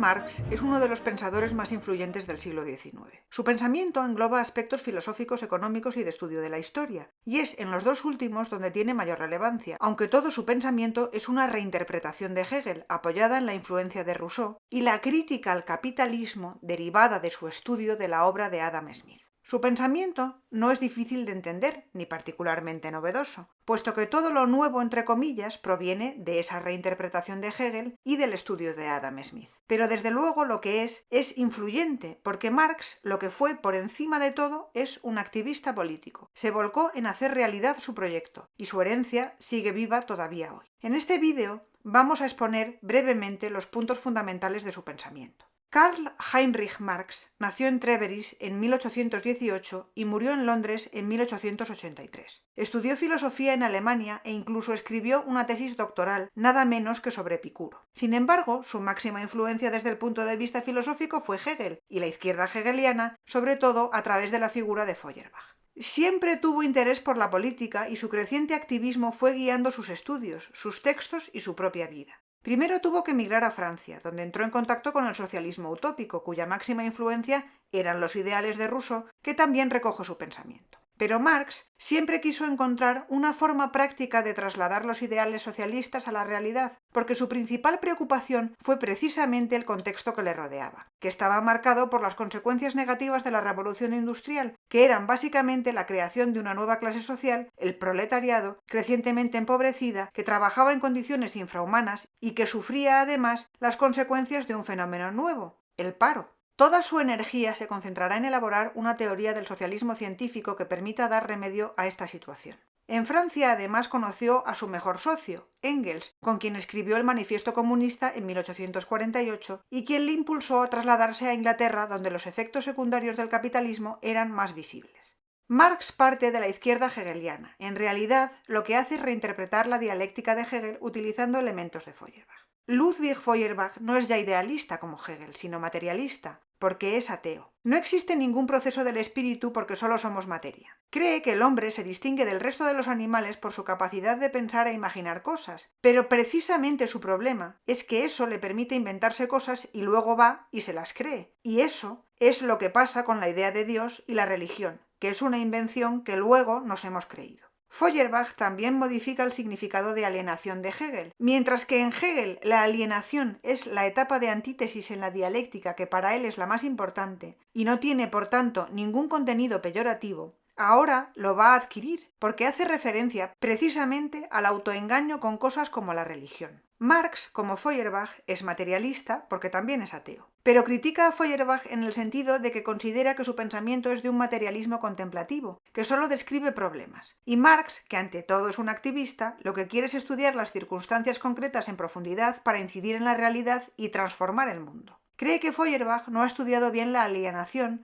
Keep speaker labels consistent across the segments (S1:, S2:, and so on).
S1: Marx es uno de los pensadores más influyentes del siglo XIX. Su pensamiento engloba aspectos filosóficos, económicos y de estudio de la historia, y es en los dos últimos donde tiene mayor relevancia, aunque todo su pensamiento es una reinterpretación de Hegel, apoyada en la influencia de Rousseau, y la crítica al capitalismo derivada de su estudio de la obra de Adam Smith. Su pensamiento no es difícil de entender, ni particularmente novedoso, puesto que todo lo nuevo, entre comillas, proviene de esa reinterpretación de Hegel y del estudio de Adam Smith. Pero desde luego lo que es influyente, porque Marx, lo que fue por encima de todo, es un activista político. Se volcó en hacer realidad su proyecto, y su herencia sigue viva todavía hoy. En este vídeo vamos a exponer brevemente los puntos fundamentales de su pensamiento. Karl Heinrich Marx nació en Trèveris en 1818 y murió en Londres en 1883. Estudió filosofía en Alemania e incluso escribió una tesis doctoral, nada menos que sobre Epicuro. Sin embargo, su máxima influencia desde el punto de vista filosófico fue Hegel y la izquierda hegeliana, sobre todo a través de la figura de Feuerbach. Siempre tuvo interés por la política y su creciente activismo fue guiando sus estudios, sus textos y su propia vida. Primero tuvo que emigrar a Francia, donde entró en contacto con el socialismo utópico, cuya máxima influencia eran los ideales de Rousseau, que también recoge su pensamiento. Pero Marx siempre quiso encontrar una forma práctica de trasladar los ideales socialistas a la realidad, porque su principal preocupación fue precisamente el contexto que le rodeaba, que estaba marcado por las consecuencias negativas de la revolución industrial, que eran básicamente la creación de una nueva clase social, el proletariado, crecientemente empobrecida, que trabajaba en condiciones infrahumanas y que sufría además las consecuencias de un fenómeno nuevo, el paro. Toda su energía se concentrará en elaborar una teoría del socialismo científico que permita dar remedio a esta situación. En Francia, además, conoció a su mejor socio, Engels, con quien escribió el Manifiesto Comunista en 1848 y quien le impulsó a trasladarse a Inglaterra, donde los efectos secundarios del capitalismo eran más visibles. Marx parte de la izquierda hegeliana. En realidad, lo que hace es reinterpretar la dialéctica de Hegel utilizando elementos de Feuerbach. Ludwig Feuerbach no es ya idealista como Hegel, sino materialista, porque es ateo. No existe ningún proceso del espíritu porque solo somos materia. Cree que el hombre se distingue del resto de los animales por su capacidad de pensar e imaginar cosas, pero precisamente su problema es que eso le permite inventarse cosas y luego va y se las cree. Y eso es lo que pasa con la idea de Dios y la religión, que es una invención que luego nos hemos creído. Feuerbach también modifica el significado de alienación de Hegel. Mientras que en Hegel la alienación es la etapa de antítesis en la dialéctica que para él es la más importante y no tiene, por tanto, ningún contenido peyorativo, ahora lo va a adquirir, porque hace referencia precisamente al autoengaño con cosas como la religión. Marx, como Feuerbach, es materialista porque también es ateo, pero critica a Feuerbach en el sentido de que considera que su pensamiento es de un materialismo contemplativo, que solo describe problemas. Y Marx, que ante todo es un activista, lo que quiere es estudiar las circunstancias concretas en profundidad para incidir en la realidad y transformar el mundo. Cree que Feuerbach no ha estudiado bien la alienación.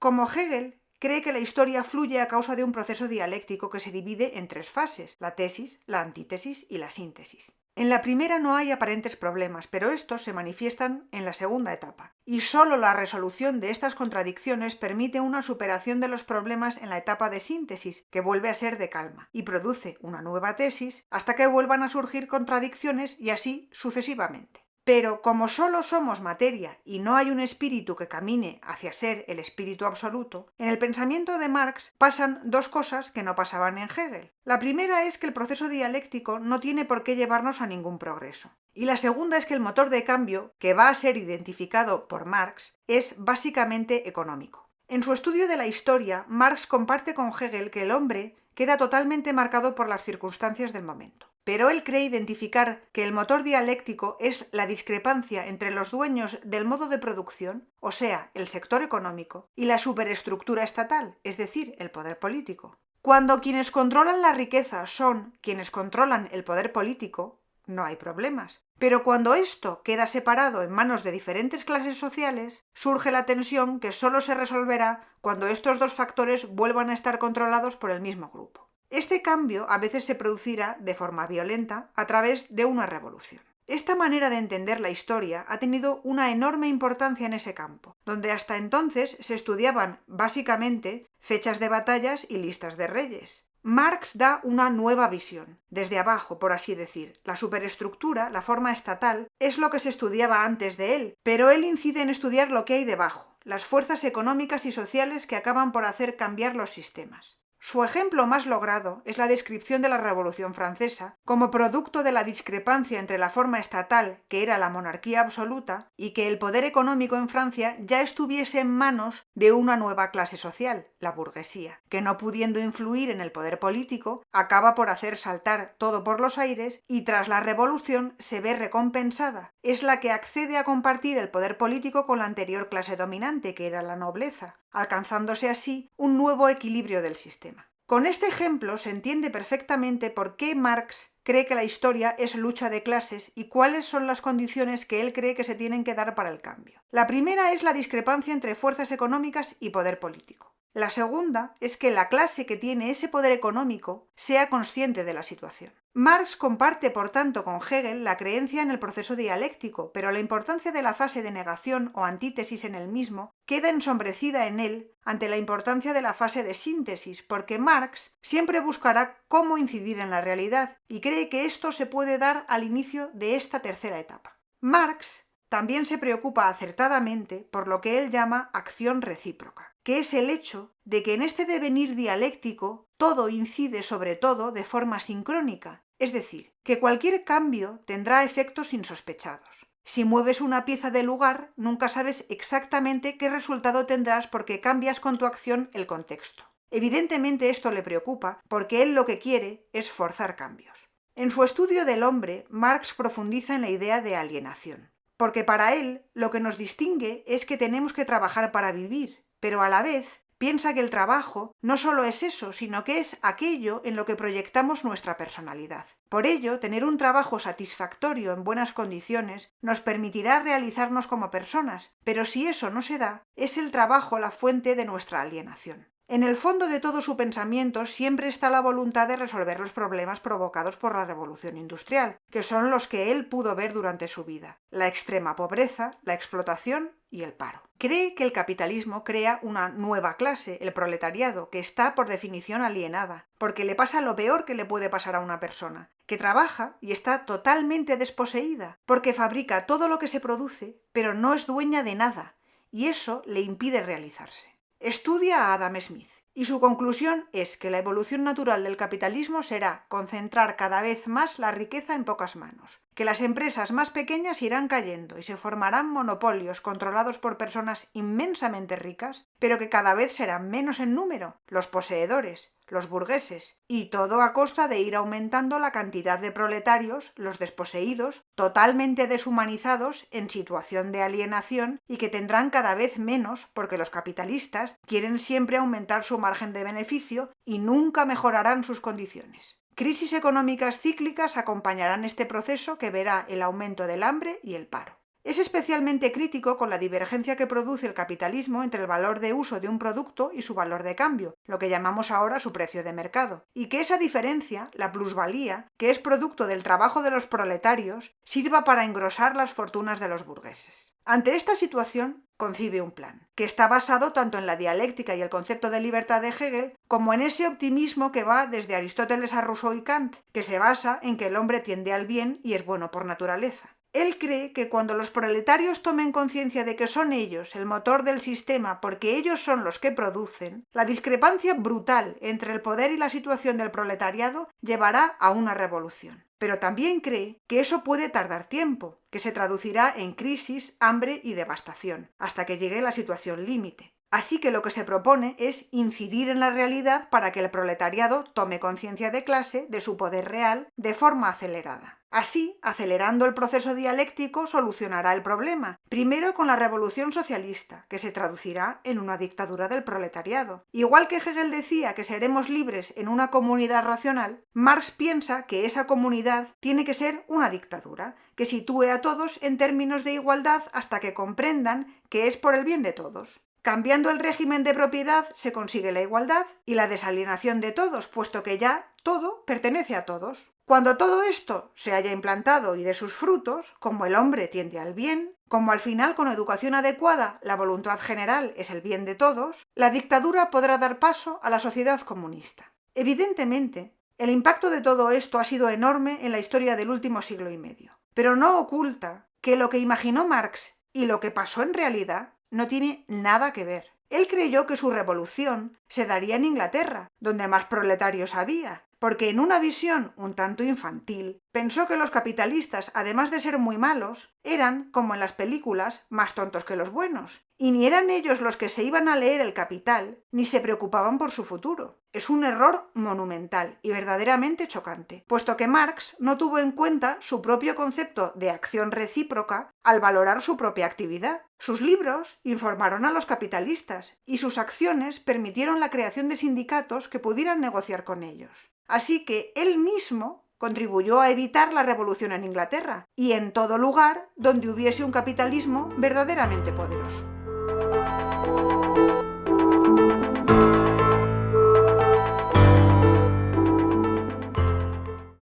S1: Como Hegel, cree que la historia fluye a causa de un proceso dialéctico que se divide en tres fases: la tesis, la antítesis y la síntesis. En la primera no hay aparentes problemas, pero estos se manifiestan en la segunda etapa, y solo la resolución de estas contradicciones permite una superación de los problemas en la etapa de síntesis, que vuelve a ser de calma, y produce una nueva tesis hasta que vuelvan a surgir contradicciones y así sucesivamente. Pero como solo somos materia y no hay un espíritu que camine hacia ser el espíritu absoluto, en el pensamiento de Marx pasan dos cosas que no pasaban en Hegel. La primera es que el proceso dialéctico no tiene por qué llevarnos a ningún progreso. Y la segunda es que el motor de cambio, que va a ser identificado por Marx, es básicamente económico. En su estudio de la historia, Marx comparte con Hegel que el hombre queda totalmente marcado por las circunstancias del momento. Pero él cree identificar que el motor dialéctico es la discrepancia entre los dueños del modo de producción, o sea, el sector económico, y la superestructura estatal, es decir, el poder político. Cuando quienes controlan la riqueza son quienes controlan el poder político, no hay problemas. Pero cuando esto queda separado en manos de diferentes clases sociales, surge la tensión que solo se resolverá cuando estos dos factores vuelvan a estar controlados por el mismo grupo. Este cambio a veces se producirá de forma violenta a través de una revolución. Esta manera de entender la historia ha tenido una enorme importancia en ese campo, donde hasta entonces se estudiaban básicamente fechas de batallas y listas de reyes. Marx da una nueva visión, desde abajo, por así decir. La superestructura, la forma estatal, es lo que se estudiaba antes de él, pero él incide en estudiar lo que hay debajo, las fuerzas económicas y sociales que acaban por hacer cambiar los sistemas. Su ejemplo más logrado es la descripción de la Revolución Francesa como producto de la discrepancia entre la forma estatal, que era la monarquía absoluta, y que el poder económico en Francia ya estuviese en manos de una nueva clase social, la burguesía, que no pudiendo influir en el poder político, acaba por hacer saltar todo por los aires y tras la Revolución se ve recompensada. Es la que accede a compartir el poder político con la anterior clase dominante, que era la nobleza, alcanzándose así un nuevo equilibrio del sistema. Con este ejemplo se entiende perfectamente por qué Marx cree que la historia es lucha de clases y cuáles son las condiciones que él cree que se tienen que dar para el cambio. La primera es la discrepancia entre fuerzas económicas y poder político. La segunda es que la clase que tiene ese poder económico sea consciente de la situación. Marx comparte, por tanto, con Hegel la creencia en el proceso dialéctico, pero la importancia de la fase de negación o antítesis en el mismo queda ensombrecida en él ante la importancia de la fase de síntesis, porque Marx siempre buscará cómo incidir en la realidad y cree que esto se puede dar al inicio de esta tercera etapa. Marx también se preocupa acertadamente por lo que él llama acción recíproca, que es el hecho de que en este devenir dialéctico todo incide sobre todo de forma sincrónica, es decir, que cualquier cambio tendrá efectos insospechados. Si mueves una pieza del lugar, nunca sabes exactamente qué resultado tendrás porque cambias con tu acción el contexto. Evidentemente esto le preocupa porque él lo que quiere es forzar cambios. En su estudio del hombre, Marx profundiza en la idea de alienación, porque para él lo que nos distingue es que tenemos que trabajar para vivir, pero a la vez piensa que el trabajo no solo es eso, sino que es aquello en lo que proyectamos nuestra personalidad. Por ello, tener un trabajo satisfactorio en buenas condiciones nos permitirá realizarnos como personas, pero si eso no se da, es el trabajo la fuente de nuestra alienación. En el fondo de todo su pensamiento siempre está la voluntad de resolver los problemas provocados por la revolución industrial, que son los que él pudo ver durante su vida: la extrema pobreza, la explotación y el paro. Cree que el capitalismo crea una nueva clase, el proletariado, que está por definición alienada, porque le pasa lo peor que le puede pasar a una persona, que trabaja y está totalmente desposeída, porque fabrica todo lo que se produce, pero no es dueña de nada, y eso le impide realizarse. Estudia a Adam Smith, y su conclusión es que la evolución natural del capitalismo será concentrar cada vez más la riqueza en pocas manos, que las empresas más pequeñas irán cayendo y se formarán monopolios controlados por personas inmensamente ricas, pero que cada vez serán menos en número, los poseedores, los burgueses, y todo a costa de ir aumentando la cantidad de proletarios, los desposeídos, totalmente deshumanizados, en situación de alienación y que tendrán cada vez menos porque los capitalistas quieren siempre aumentar su margen de beneficio y nunca mejorarán sus condiciones. Crisis económicas cíclicas acompañarán este proceso que verá el aumento del hambre y el paro. Es especialmente crítico con la divergencia que produce el capitalismo entre el valor de uso de un producto y su valor de cambio, lo que llamamos ahora su precio de mercado, y que esa diferencia, la plusvalía, que es producto del trabajo de los proletarios, sirva para engrosar las fortunas de los burgueses. Ante esta situación, concibe un plan, que está basado tanto en la dialéctica y el concepto de libertad de Hegel, como en ese optimismo que va desde Aristóteles a Rousseau y Kant, que se basa en que el hombre tiende al bien y es bueno por naturaleza. Él cree que cuando los proletarios tomen conciencia de que son ellos el motor del sistema porque ellos son los que producen, la discrepancia brutal entre el poder y la situación del proletariado llevará a una revolución. Pero también cree que eso puede tardar tiempo, que se traducirá en crisis, hambre y devastación, hasta que llegue la situación límite. Así que lo que se propone es incidir en la realidad para que el proletariado tome conciencia de clase, de su poder real, de forma acelerada. Así, acelerando el proceso dialéctico, solucionará el problema, primero con la revolución socialista, que se traducirá en una dictadura del proletariado. Igual que Hegel decía que seremos libres en una comunidad racional, Marx piensa que esa comunidad tiene que ser una dictadura, que sitúe a todos en términos de igualdad hasta que comprendan que es por el bien de todos. Cambiando el régimen de propiedad se consigue la igualdad y la desalienación de todos, puesto que ya todo pertenece a todos. Cuando todo esto se haya implantado y dé sus frutos, como el hombre tiende al bien, como al final con educación adecuada la voluntad general es el bien de todos, la dictadura podrá dar paso a la sociedad comunista. Evidentemente, el impacto de todo esto ha sido enorme en la historia del último siglo y medio, pero no oculta que lo que imaginó Marx y lo que pasó en realidad no tiene nada que ver. Él creyó que su revolución se daría en Inglaterra, donde más proletarios había, porque en una visión un tanto infantil, pensó que los capitalistas, además de ser muy malos, eran, como en las películas, más tontos que los buenos. Y ni eran ellos los que se iban a leer El Capital, ni se preocupaban por su futuro. Es un error monumental y verdaderamente chocante, puesto que Marx no tuvo en cuenta su propio concepto de acción recíproca al valorar su propia actividad. Sus libros informaron a los capitalistas y sus acciones permitieron la creación de sindicatos que pudieran negociar con ellos. Así que él mismo contribuyó a evitar la revolución en Inglaterra y en todo lugar donde hubiese un capitalismo verdaderamente poderoso.